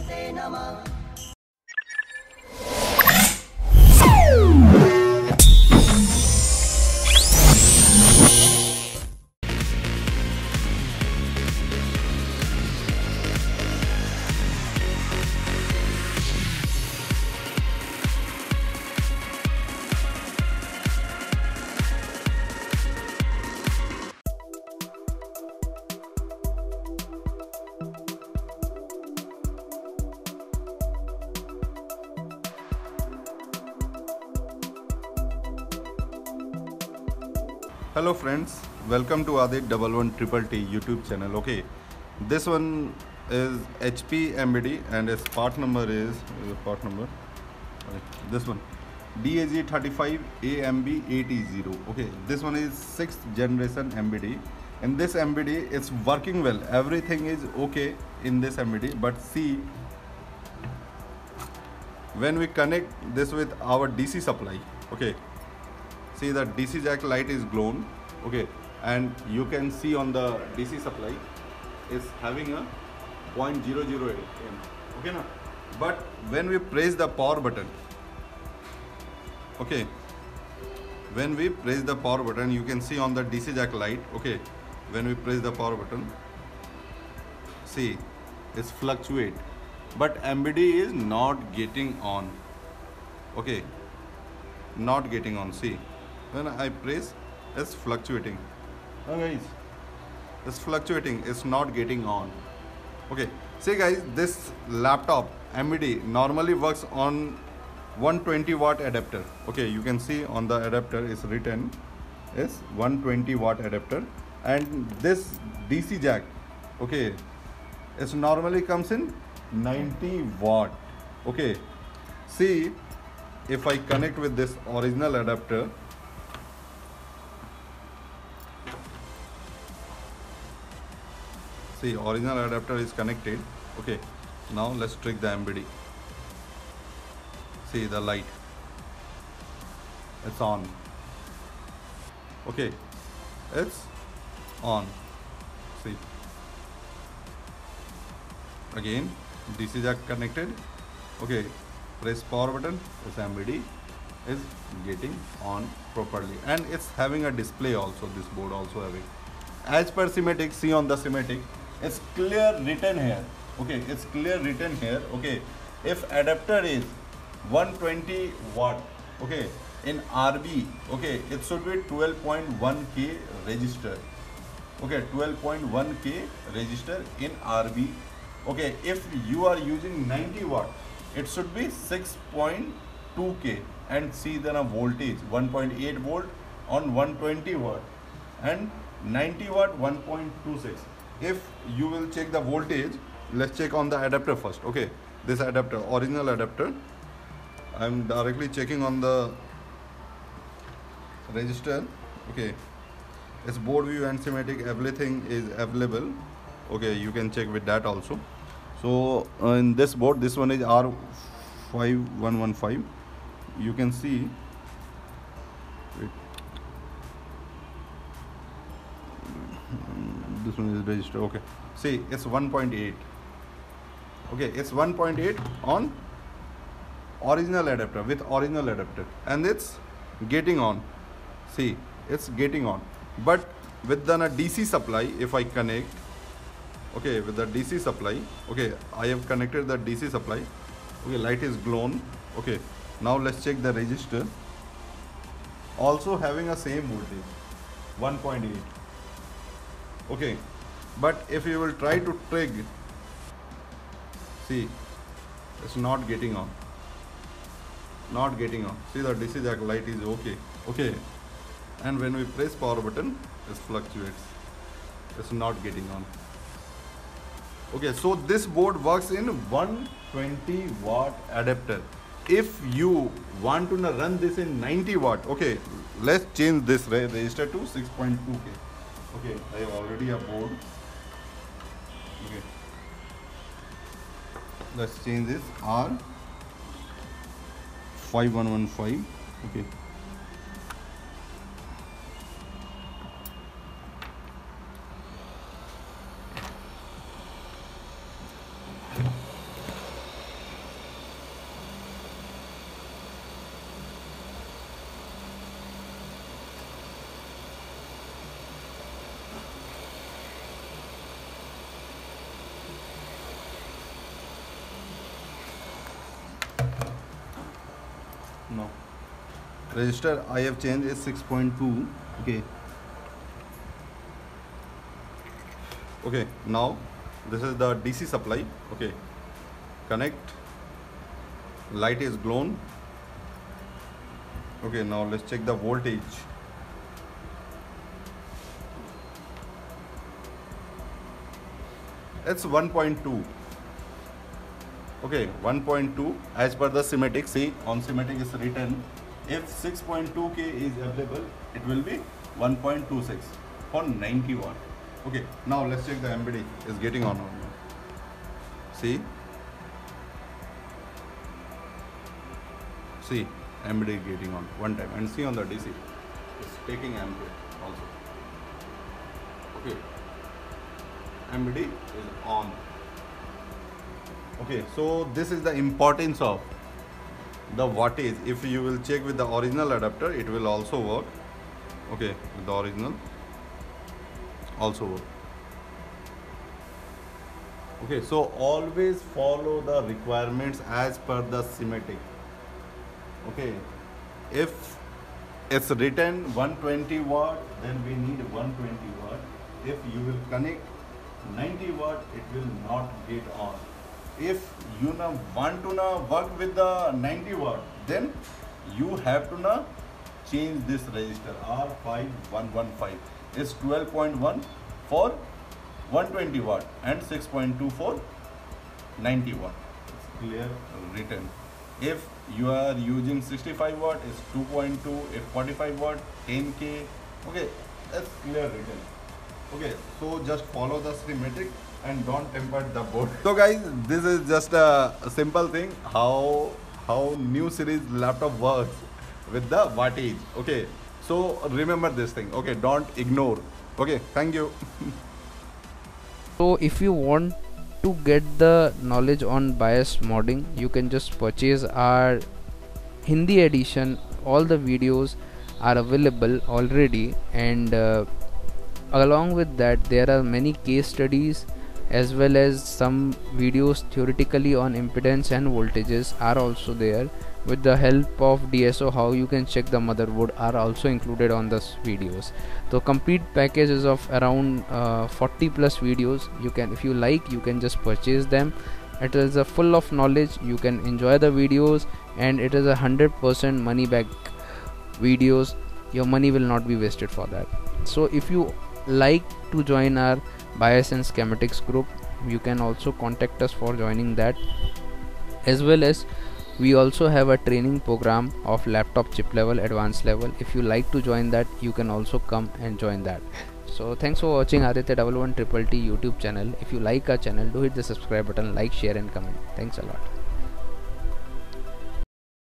गणपते नमः। Hello friends, welcome to Adik 11T YouTube channel. Okay, this one is HP MBD and its part number is this one DAG35AMB8E0. Okay, this one is 6th generation MBD. In this MBD, it's working well. Everything is okay in this MBD, but see, when we connect this with our DC supply, okay, see the DC jack light is glowed, okay, and you can see on the DC supply is having a 0.008 amp, okay na? But when we press the power button, okay, when we press the power button, you can see on the DC jack light, okay, when we press the power button, see, it's fluctuate, but MBD is not getting on, okay, not getting on. See, when I press, it's fluctuating. Oh guys, it's fluctuating, it's not getting on. Okay, see guys, this laptop MBD normally works on 120 watt adapter. Okay, you can see on the adapter is written is 120 watt adapter, and this DC jack, okay, it normally comes in 90 watt. Okay, see, if I connect with this original adapter, see, original adapter is connected. Okay, now let's trick the MBD. See the light, it's on. Okay, it's on. See, again DC jack connected. Okay, press power button, this MBD is getting on properly, and it's having a display also. This board also having, as per schematic, see on the schematic, it's clear written here. Okay, it's clear written here. Okay, if adapter is 120 watt, okay, in RB, okay, it should be 12.1K register. Okay, 12.1K register in RB. Okay, if you are using 90 watt, it should be 6.2K, and see then a voltage 1.8 volt on 120 watt and 90 watt 1.26. If you will check the voltage, let's check on the adapter first. Okay, this adapter, original adapter, I'm directly checking on the register. Okay, it's board view and schematic, everything is available. Okay, you can check with that also. So in this board, this one is R5115. You can see, this one is register. Okay, see, it's 1.8. Okay, it's 1.8 on original adapter, with original adapter, and it's getting on. See, it's getting on. But with the DC supply, if I connect, okay, with the DC supply, okay, I have connected the DC supply. Okay, light is glowed. Okay, now let's check the register, also having a same voltage, 1.8. Okay, but if you will try to trigger, see, it's not getting on, not getting on. See, the DC jack light is okay. Okay, and when we press power button, it fluctuates, it's not getting on. Okay, so this board works in 120 watt adapter. If you want to run this in 90 watt, okay, let's change this register to 6.2K. Okay, I have already a board. Okay, let's change this R5115. Okay, Resistor I have changed is 6.2. Okay. Okay, now this is the DC supply. Okay, connect. Light is blown. Okay, now let's check the voltage. It's 1.2. Okay, 1.2 as per the schematic. See, on schematic is written if 6.2K is available, it will be 1.26 for 90 watt. Okay, now let's check the MBD is getting on or not. See, MBD getting on one time, and see on the DC it's taking ampere also. Okay, MBD is on. Okay, so this is the importance of the wattage. If you will check with the original adapter, it will also work. Okay, with the original also work. Okay, so always follow the requirements as per the schematic. Okay, if it's written 120 watt, then we need 120 watt. If you will connect 90 watt, it will not get on. If you now want to now work with the 90 watt, then you have to now change this resistor R5115. It's 12.1 for 120 watt and 6.2 for 90 watt. It's clear written. If you are using 65 watt, it's 2.2. If 45 watt, 10K. Okay, that's clear written. Okay, so just follow the schematic and don't temper the board. So guys, this is just a simple thing how new series laptop works with the wattage. Okay, so remember this thing. Okay, don't ignore. Okay, thank you. So if you want to get the knowledge on BIOS modding, you can just purchase our Hindi edition. All the videos are available already, and along with that there are many case studies as well as some videos theoretically on impedance and voltages are also there. With the help of DSO, how you can check the motherboard are also included on this videos. So complete package is of around 40 plus videos. You can, if you like, you can just purchase them. It is a full of knowledge. You can enjoy the videos, and it is 100% money back videos. Your money will not be wasted for that. So if you like to join our BIOS and schematics group, you can also contact us for joining that. As well as we also have a training program of laptop chip level, advanced level. If you like to join that, you can also come and join that. So thanks for watching Aditya 111 Triple T YouTube channel. If you like our channel, do hit the subscribe button, like, share and comment. Thanks a lot.